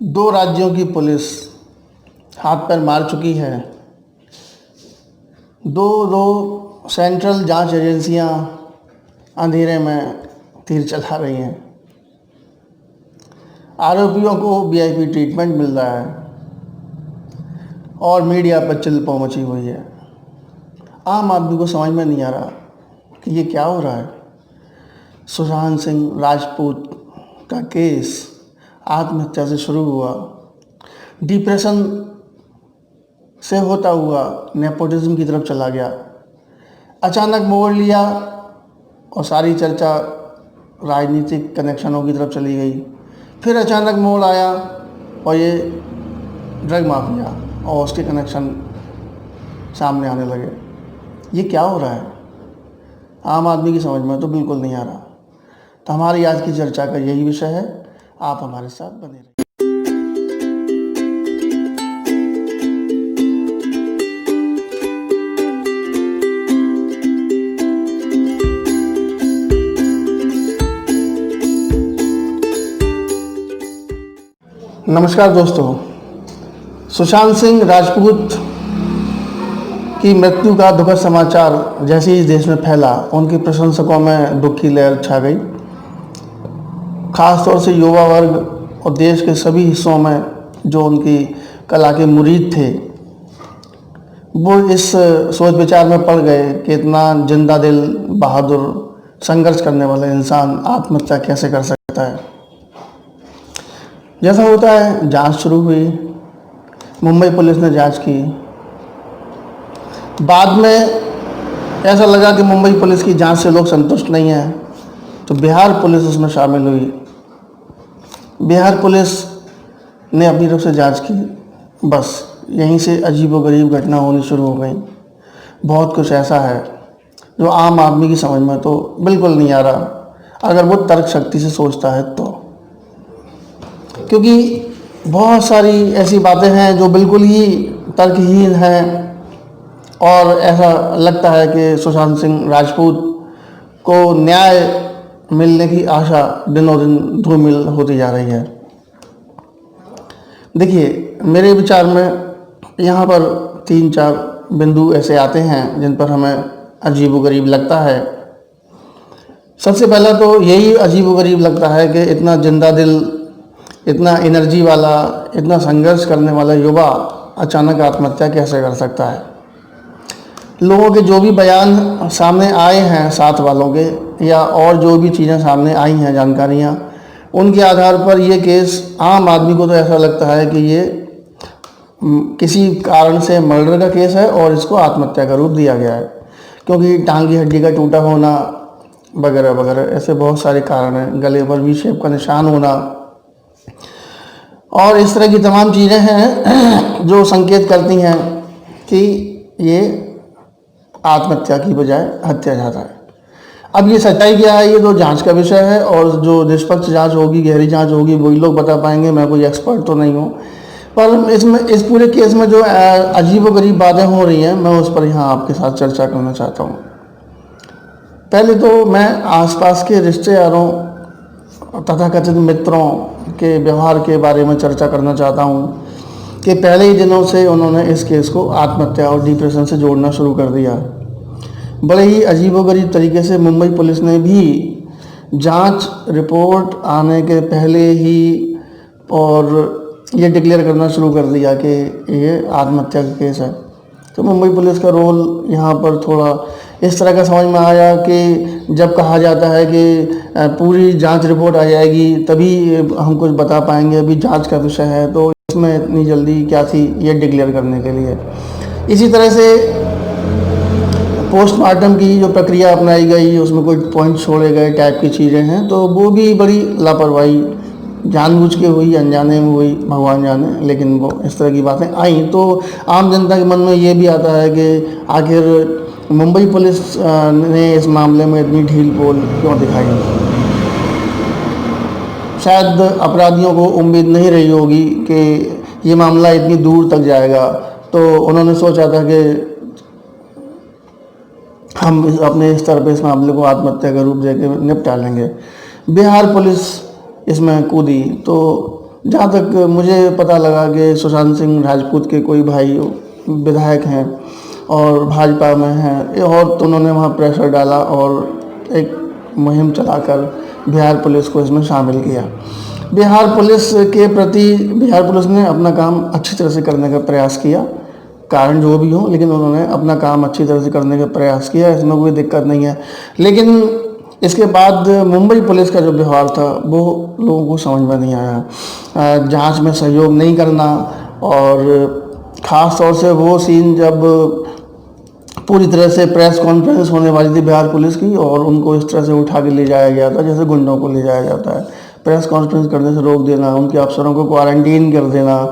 दो राज्यों की पुलिस हाथ पैर मार चुकी है। दो दो सेंट्रल जांच एजेंसियां अंधेरे में तीर चला रही हैं। आरोपियों को वीआईपी ट्रीटमेंट मिल रहा है और मीडिया पर चिल्लपो मची हुई है। आम आदमी को समझ में नहीं आ रहा कि ये क्या हो रहा है। सुशांत सिंह राजपूत का केस आत्महत्या से शुरू हुआ, डिप्रेशन से होता हुआ नेपोटिज्म की तरफ चला गया, अचानक मोड़ लिया और सारी चर्चा राजनीतिक कनेक्शनों की तरफ चली गई। फिर अचानक मोड़ आया और ये ड्रग माफिया और उसके कनेक्शन सामने आने लगे। ये क्या हो रहा है? आम आदमी की समझ में तो बिल्कुल नहीं आ रहा। तो हमारी आज की चर्चा का यही विषय है। आप हमारे साथ बने रहिए। नमस्कार दोस्तों, सुशांत सिंह राजपूत की मृत्यु का दुखद समाचार जैसे ही देश में फैला, उनके प्रशंसकों में दुख की लहर छा गई। खास तौर से युवा वर्ग और देश के सभी हिस्सों में जो उनकी कला के मुरीद थे, वो इस सोच विचार में पड़ गए कि इतना जिंदा दिल, बहादुर, संघर्ष करने वाला इंसान आत्महत्या कैसे कर सकता है। जैसा होता है, जांच शुरू हुई। मुंबई पुलिस ने जांच की। बाद में ऐसा लगा कि मुंबई पुलिस की जांच से लोग संतुष्ट नहीं हैं, तो बिहार पुलिस उसमें शामिल हुई। बिहार पुलिस ने अपनी तरफ से जांच की। बस यहीं से अजीबोगरीब घटना होनी शुरू हो गई। बहुत कुछ ऐसा है जो आम आदमी की समझ में तो बिल्कुल नहीं आ रहा, अगर वो तर्क शक्ति से सोचता है तो। क्योंकि बहुत सारी ऐसी बातें हैं जो बिल्कुल ही तर्कहीन हैं और ऐसा लगता है कि सुशांत सिंह राजपूत को न्याय मिलने की आशा दिनों दिन धूमिल होती जा रही है। देखिए, मेरे विचार में यहाँ पर 3-4 बिंदु ऐसे आते हैं जिन पर हमें अजीबोगरीब लगता है। सबसे पहला तो यही अजीबोगरीब लगता है कि इतना जिंदा दिल, इतना एनर्जी वाला, इतना संघर्ष करने वाला युवा अचानक आत्महत्या कैसे कर सकता है। लोगों के जो भी बयान सामने आए हैं, साथ वालों के, या और जो भी चीज़ें सामने आई हैं, जानकारियाँ, उनके आधार पर ये केस आम आदमी को तो ऐसा लगता है कि ये किसी कारण से मर्डर का केस है और इसको आत्महत्या का रूप दिया गया है। क्योंकि टांग की हड्डी का टूटा होना वगैरह वगैरह, ऐसे बहुत सारे कारण हैं। गले पर वी शेप का निशान होना और इस तरह की तमाम चीज़ें हैं जो संकेत करती हैं कि ये आत्महत्या की बजाय हत्या चाहता है। अब ये सच्चाई क्या है, ये तो जांच का विषय है और जो निष्पक्ष जांच होगी, गहरी जांच होगी, वही लोग बता पाएंगे। मैं कोई एक्सपर्ट तो नहीं हूँ, पर इसमें इस पूरे केस में जो अजीबोगरीब बातें हो रही हैं, मैं उस पर यहाँ आपके साथ चर्चा करना चाहता हूँ। पहले तो मैं आसपास के रिश्तेदारों तथाकथित मित्रों के व्यवहार के बारे में चर्चा करना चाहता हूँ कि पहले ही दिनों से उन्होंने इस केस को आत्महत्या और डिप्रेशन से जोड़ना शुरू कर दिया। बड़े ही अजीबोगरीब तरीके से मुंबई पुलिस ने भी जांच रिपोर्ट आने के पहले ही और ये डिक्लेयर करना शुरू कर दिया कि ये आत्महत्या का केस है। तो मुंबई पुलिस का रोल यहाँ पर थोड़ा इस तरह का समझ में आया कि जब कहा जाता है कि पूरी जांच रिपोर्ट आ जाएगी तभी हम कुछ बता पाएंगे, अभी जांच का विषय है, तो इसमें इतनी जल्दी क्या थी ये डिक्लेयर करने के लिए। इसी तरह से पोस्टमार्टम की जो प्रक्रिया अपनाई गई, उसमें कोई पॉइंट छोड़े गए टाइप की चीज़ें हैं, तो वो भी बड़ी लापरवाही जानबूझ के हुई, अनजाने में हुई, भगवान जाने, लेकिन वो इस तरह की बातें आई। तो आम जनता के मन में ये भी आता है कि आखिर मुंबई पुलिस ने इस मामले में इतनी ढील पोल क्यों दिखाई। शायद अपराधियों को उम्मीद नहीं रही होगी कि ये मामला इतनी दूर तक जाएगा, तो उन्होंने सोचा था कि हम अपने स्तर पर इस मामले को आत्महत्या का रूप देकर निपटा लेंगे। बिहार पुलिस इसमें कूदी तो जहाँ तक मुझे पता लगा कि सुशांत सिंह राजपूत के कोई भाई विधायक हैं और भाजपा में हैं, और तो उन्होंने वहाँ प्रेशर डाला और एक मुहिम चलाकर बिहार पुलिस को इसमें शामिल किया। बिहार पुलिस के प्रति बिहार पुलिस ने अपना काम अच्छी तरह से करने का प्रयास किया, कारण जो भी हो, लेकिन उन्होंने अपना काम अच्छी तरह से करने का प्रयास किया, इसमें कोई दिक्कत नहीं है। लेकिन इसके बाद मुंबई पुलिस का जो व्यवहार था वो लोगों को समझ में नहीं आया। जांच में सहयोग नहीं करना, और ख़ास तौर से वो सीन जब पूरी तरह से प्रेस कॉन्फ्रेंस होने वाली थी बिहार पुलिस की और उनको इस तरह से उठा के ले जाया गया था जैसे गुंडों को ले जाया जाता है, प्रेस कॉन्फ्रेंस करने से रोक देना, उनके अफसरों को क्वारंटीन कर देना,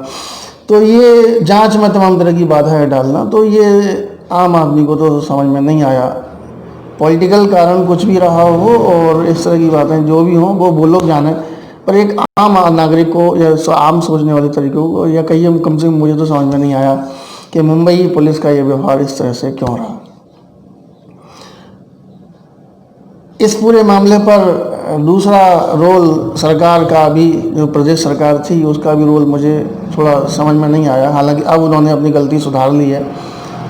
तो ये जांच में तमाम तरह की बाधाएं डालना, तो ये आम आदमी को तो समझ में नहीं आया। पॉलिटिकल कारण कुछ भी रहा हो और इस तरह की बातें जो भी हों वो लोग जाने, पर एक आम नागरिक को या आम सोचने वाले तरीकों को या कहीं कम से कम मुझे तो समझ में नहीं आया कि मुंबई पुलिस का ये व्यवहार इस तरह से क्यों रहा। इस पूरे मामले पर दूसरा रोल सरकार का भी, जो प्रदेश सरकार थी उसका भी रोल मुझे थोड़ा समझ में नहीं आया। हालांकि अब उन्होंने अपनी गलती सुधार ली है।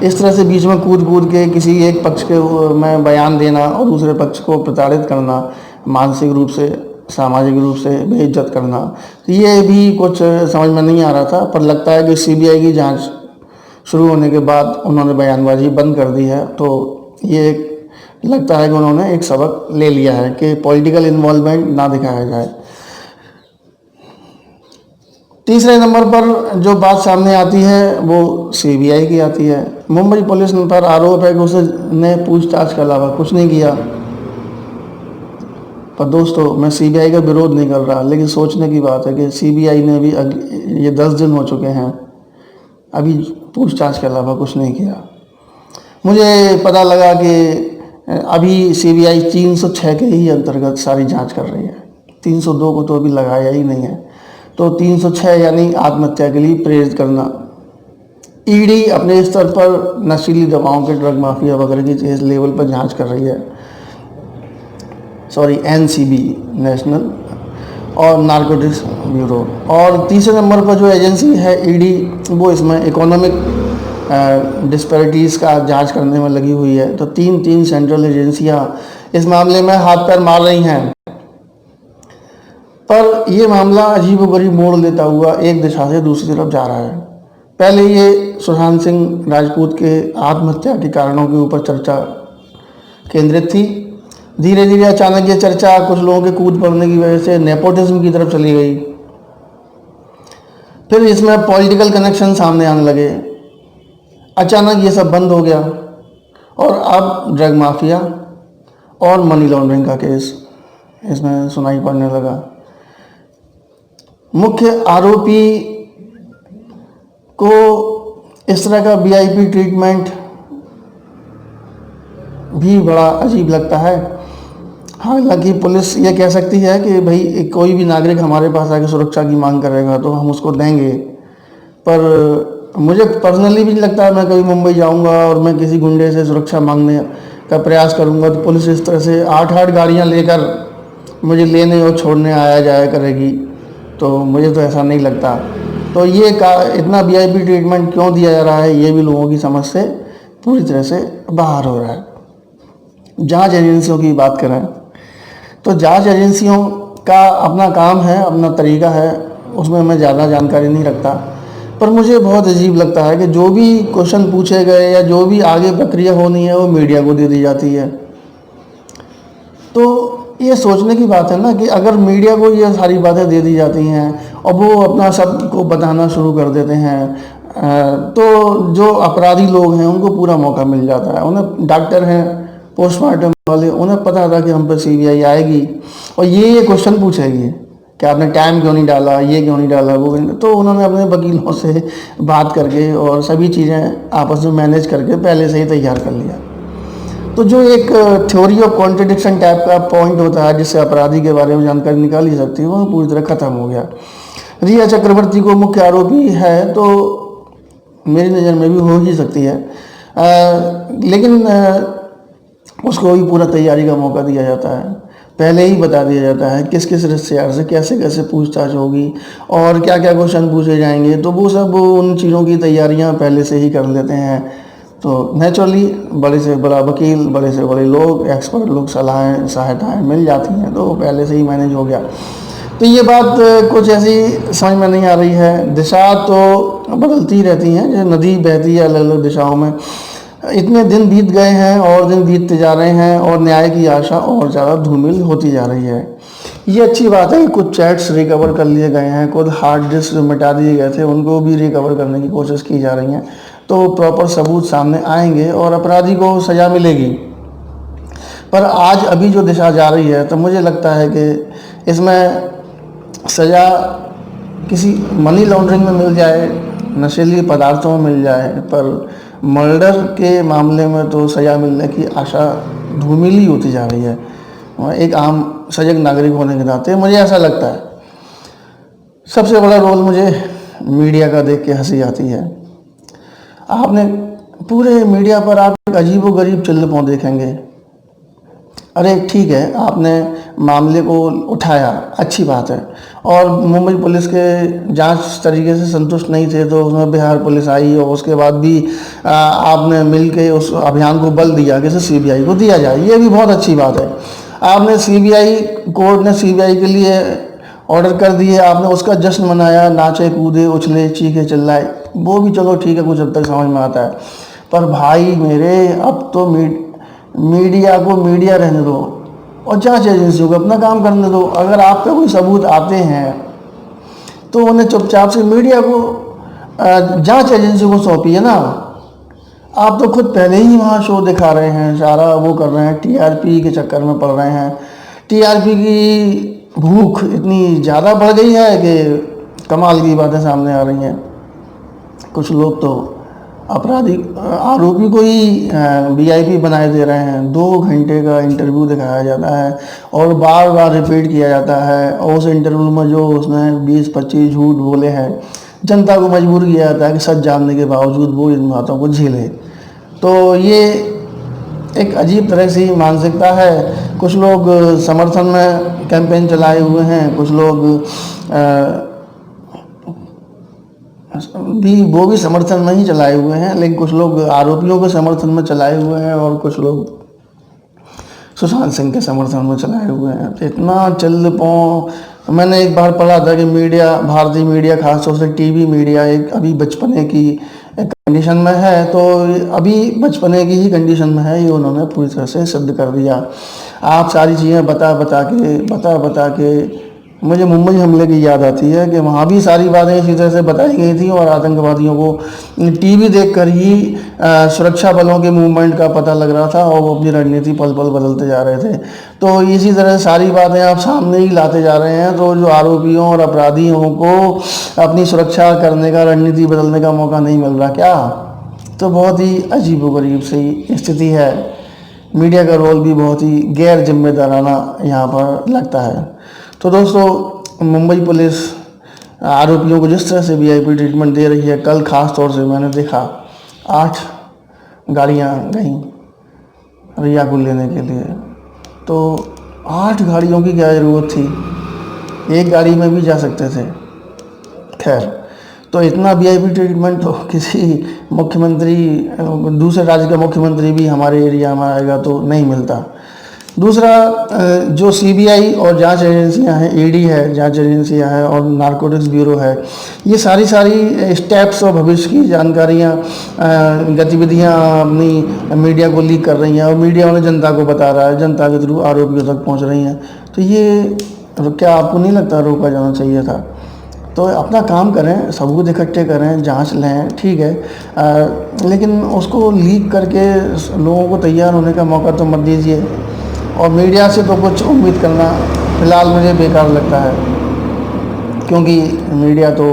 इस तरह से बीच में कूद के किसी एक पक्ष के में बयान देना और दूसरे पक्ष को प्रताड़ित करना, मानसिक रूप से सामाजिक रूप से बेइज्जत करना, तो ये भी कुछ समझ में नहीं आ रहा था। पर लगता है कि सीबीआई की जांच शुरू होने के बाद उन्होंने बयानबाजी बंद कर दी है, तो ये लगता है कि उन्होंने एक सबक ले लिया है कि पॉलिटिकल इन्वॉल्वमेंट ना दिखाया जाए। तीसरे नंबर पर जो बात सामने आती है वो सीबीआई की आती है। मुंबई पुलिस पर आरोप है कि उसने पूछताछ के अलावा कुछ नहीं किया। पर दोस्तों, मैं सीबीआई का विरोध नहीं कर रहा, लेकिन सोचने की बात है कि सीबीआई ने भी ये 10 दिन हो चुके हैं, अभी पूछताछ के अलावा कुछ नहीं किया। मुझे पता लगा कि अभी सीबीआई 306 के ही अंतर्गत सारी जांच कर रही है, 302 को तो अभी लगाया ही नहीं है। तो 306 यानी आत्महत्या के लिए प्रेरित करना। ईडी अपने स्तर पर नशीली दवाओं के, ड्रग माफिया वगैरह की इस लेवल पर जांच कर रही है, एनसीबी, नेशनल और नारकोटिक्स ब्यूरो। और तीसरे नंबर पर जो एजेंसी है ईडी, वो इसमें इकोनॉमिक डिस्पैरिटीज़ का जांच करने में लगी हुई है। तो तीन सेंट्रल एजेंसियां इस मामले में हाथ पैर मार रही हैं। पर यह मामला अजीबोगरीब मोड़ लेता हुआ एक दिशा से दूसरी तरफ जा रहा है। पहले ये सुशांत सिंह राजपूत के आत्महत्या के कारणों के ऊपर चर्चा केंद्रित थी। धीरे धीरे अचानक ये चर्चा कुछ लोगों के कूद पड़ने की वजह से नेपोटिज्म की तरफ चली गई। फिर इसमें पॉलिटिकल कनेक्शन सामने आने लगे। अचानक ये सब बंद हो गया और अब ड्रग माफिया और मनी लॉन्ड्रिंग का केस इसमें सुनाई पड़ने लगा। मुख्य आरोपी को इस तरह का वीआईपी ट्रीटमेंट भी बड़ा अजीब लगता है। हालांकि पुलिस ये कह सकती है कि भाई कोई भी नागरिक हमारे पास आके सुरक्षा की मांग करेगा तो हम उसको देंगे, पर मुझे पर्सनली भी लगता है मैं कभी मुंबई जाऊंगा और मैं किसी गुंडे से सुरक्षा मांगने का प्रयास करूंगा तो पुलिस इस तरह से 8-8 गाड़ियां लेकर मुझे लेने और छोड़ने आया जाया करेगी, तो मुझे तो ऐसा नहीं लगता। तो ये इतना वीआईपी ट्रीटमेंट क्यों दिया जा रहा है, ये भी लोगों की समझ से पूरी तरह से बाहर हो रहा है। जांच एजेंसियों की बात करें तो जांच एजेंसियों का अपना काम है, अपना तरीका है, उसमें मैं ज़्यादा जानकारी नहीं रखता। पर मुझे बहुत अजीब लगता है कि जो भी क्वेश्चन पूछे गए या जो भी आगे प्रक्रिया होनी है वो मीडिया को दे दी जाती है। तो ये सोचने की बात है ना कि अगर मीडिया को ये सारी बातें दे दी जाती हैं और वो अपना सबको बताना शुरू कर देते हैं, तो जो अपराधी लोग हैं उनको पूरा मौका मिल जाता है। उन्हें डॉक्टर हैं, पोस्टमार्टम वाले, उन्हें पता था कि हम पर सीबीआई आएगी और ये क्वेश्चन पूछेगी कि आपने टाइम क्यों नहीं डाला, ये क्यों नहीं डाला, वो नहीं। तो उन्होंने अपने वकीलों से बात करके और सभी चीज़ें आपस में मैनेज करके पहले से ही तैयार कर लिया। तो जो एक थ्योरी ऑफ कॉन्ट्रडिक्शन टाइप का पॉइंट होता है जिससे अपराधी के बारे में जानकारी निकाली सकती है, वो पूरी तरह ख़त्म हो गया। रिया चक्रवर्ती को मुख्य आरोपी है तो मेरी नज़र में भी हो ही सकती है, लेकिन उसको भी पूरा तैयारी का मौका दिया जाता है। पहले ही बता दिया जाता है किस किस रिश्तेदार से कैसे कैसे पूछताछ होगी और क्या क्या क्वेश्चन पूछे जाएंगे, तो वो सब उन चीज़ों की तैयारियां पहले से ही कर लेते हैं। तो नेचुरली बड़े से बड़ा वकील, बड़े से बड़े लोग, एक्सपर्ट लोग सलाहें सहायताएँ मिल जाती हैं, तो पहले से ही मैनेज हो गया। तो ये बात कुछ ऐसी समझ में नहीं आ रही है। दिशा तो बदलती रहती हैं, जैसे नदी बहती है अलग अलग दिशाओं में। इतने दिन बीत गए हैं और दिन बीतते जा रहे हैं और न्याय की आशा और ज़्यादा धूमिल होती जा रही है। ये अच्छी बात है कि कुछ चैट्स रिकवर कर लिए गए हैं, कुछ हार्ड डिस्क जो मिटा दिए गए थे उनको भी रिकवर करने की कोशिश की जा रही है। तो प्रॉपर सबूत सामने आएंगे और अपराधी को सज़ा मिलेगी। पर आज अभी जो दिशा जा रही है, तो मुझे लगता है कि इसमें सज़ा किसी मनी लॉन्ड्रिंग में मिल जाए, नशीली पदार्थों में मिल जाए, पर मर्डर के मामले में तो सज़ा मिलने की आशा धूमिल ही होती जा रही है। एक आम सजग नागरिक होने के नाते मुझे ऐसा लगता है। सबसे बड़ा रोल मुझे मीडिया का देख के हंसी आती है। आपने पूरे मीडिया पर आप एक अजीबोगरीब चिल्लपों देखेंगे। अरे ठीक है, आपने मामले को उठाया, अच्छी बात है, और मुंबई पुलिस के जांच तरीके से संतुष्ट नहीं थे तो उसमें बिहार पुलिस आई और उसके बाद भी आपने मिल के उस अभियान को बल दिया कि सीबीआई को दिया जाए, ये भी बहुत अच्छी बात है। आपने सीबीआई, कोर्ट ने सीबीआई के लिए ऑर्डर कर दिए, आपने उसका जश्न मनाया, नाचे कूदे उछले चीखे चिल्लाए, वो भी चलो ठीक है, कुछ हद तक समझ में आता है। पर भाई मेरे, अब तो मीडिया को मीडिया रहने दो और जांच एजेंसियों को अपना काम करने दो। अगर आप पे कोई सबूत आते हैं तो उन्हें चुपचाप से मीडिया को, जांच एजेंसियों को सौंपिए ना। आप तो खुद पहले ही वहाँ शो दिखा रहे हैं, सारा वो कर रहे हैं, टीआरपी के चक्कर में पड़ रहे हैं। टीआरपी की भूख इतनी ज़्यादा बढ़ गई है कि कमाल की बातें सामने आ रही हैं। कुछ लोग तो अपराधी आरोपी को ही वीआईपी बनाए दे रहे हैं। 2 घंटे का इंटरव्यू दिखाया जाता है और बार बार रिपीट किया जाता है, और उस इंटरव्यू में जो उसने 20-25 झूठ बोले हैं, जनता को मजबूर किया जाता है कि सच जानने के बावजूद वो इन बातों को झेले। तो ये एक अजीब तरह से मानसिकता है। कुछ लोग समर्थन में कैंपेन चलाए हुए हैं, कुछ लोग वो भी समर्थन में ही चलाए हुए हैं, लेकिन कुछ लोग आरोपियों के समर्थन में चलाए हुए हैं और कुछ लोग सुशांत सिंह के समर्थन में चलाए हुए हैं। तो इतना चिल्लपों, मैंने एक बार पढ़ा था कि मीडिया, भारतीय मीडिया, खासतौर से टीवी मीडिया, एक अभी बचपने की कंडीशन में है। तो अभी बचपने की ही कंडीशन में है, ये उन्होंने पूरी तरह से सिद्ध कर दिया। आप सारी चीज़ें बता के मुझे मुंबई हमले की याद आती है कि वहाँ भी सारी बातें इसी तरह से बताई गई थी और आतंकवादियों को टीवी देखकर ही सुरक्षा बलों के मूवमेंट का पता लग रहा था और वो अपनी रणनीति पल पल बदलते जा रहे थे। तो इसी तरह सारी बातें आप सामने ही लाते जा रहे हैं, तो जो आरोपियों और अपराधियों को अपनी सुरक्षा करने का, रणनीति बदलने का मौका नहीं मिल रहा क्या? तो बहुत ही अजीबोगरीब सी स्थिति है। मीडिया का रोल भी बहुत ही गैर जिम्मेदाराना यहाँ पर लगता है। तो दोस्तों, मुंबई पुलिस आरोपियों को जिस तरह से वीआईपी ट्रीटमेंट दे रही है, कल ख़ास तौर से मैंने देखा 8 गाड़ियाँ गईं रिया को लेने के लिए। तो 8 गाड़ियों की क्या ज़रूरत थी? एक गाड़ी में भी जा सकते थे। खैर, तो इतना वीआईपी ट्रीटमेंट तो किसी मुख्यमंत्री, दूसरे राज्य का मुख्यमंत्री भी हमारे एरिया में आएगा तो नहीं मिलता। दूसरा, जो सीबीआई और जांच एजेंसियां हैं, ईडी है, जांच एजेंसियां हैं और नारकोटिक्स ब्यूरो है, ये सारी स्टेप्स और भविष्य की जानकारियां, गतिविधियां अपनी मीडिया को लीक कर रही हैं और मीडिया उन्हें जनता को बता रहा है, जनता के थ्रू आरोपियों तक पहुंच रही हैं। तो ये क्या आपको नहीं लगता रोका जाना चाहिए था? तो अपना काम करें, सबूत इकट्ठे करें, जांच लें, ठीक है, लेकिन उसको लीक करके लोगों को तैयार होने का मौका तो मत दीजिए। और मीडिया से तो कुछ उम्मीद करना फ़िलहाल मुझे बेकार लगता है, क्योंकि मीडिया तो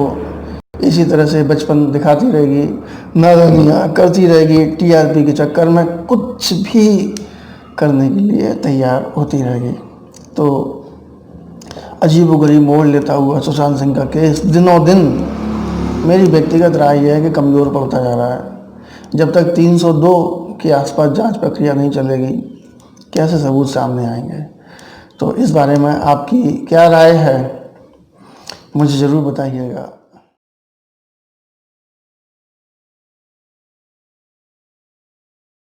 इसी तरह से बचपन दिखाती रहेगी, नादानियाँ करती रहेगी, टीआरपी के चक्कर में कुछ भी करने के लिए तैयार होती रहेगी। तो अजीबोगरीब मोड़ लेता हुआ सुशांत सिंह का केस दिनों दिन मेरी व्यक्तिगत राय यह है कि कमज़ोर पड़ता जा रहा है। जब तक 302 के आसपास जांच प्रक्रिया नहीं चलेगी, कैसे सबूत सामने आएंगे? तो इस बारे में आपकी क्या राय है, मुझे ज़रूर बताइएगा।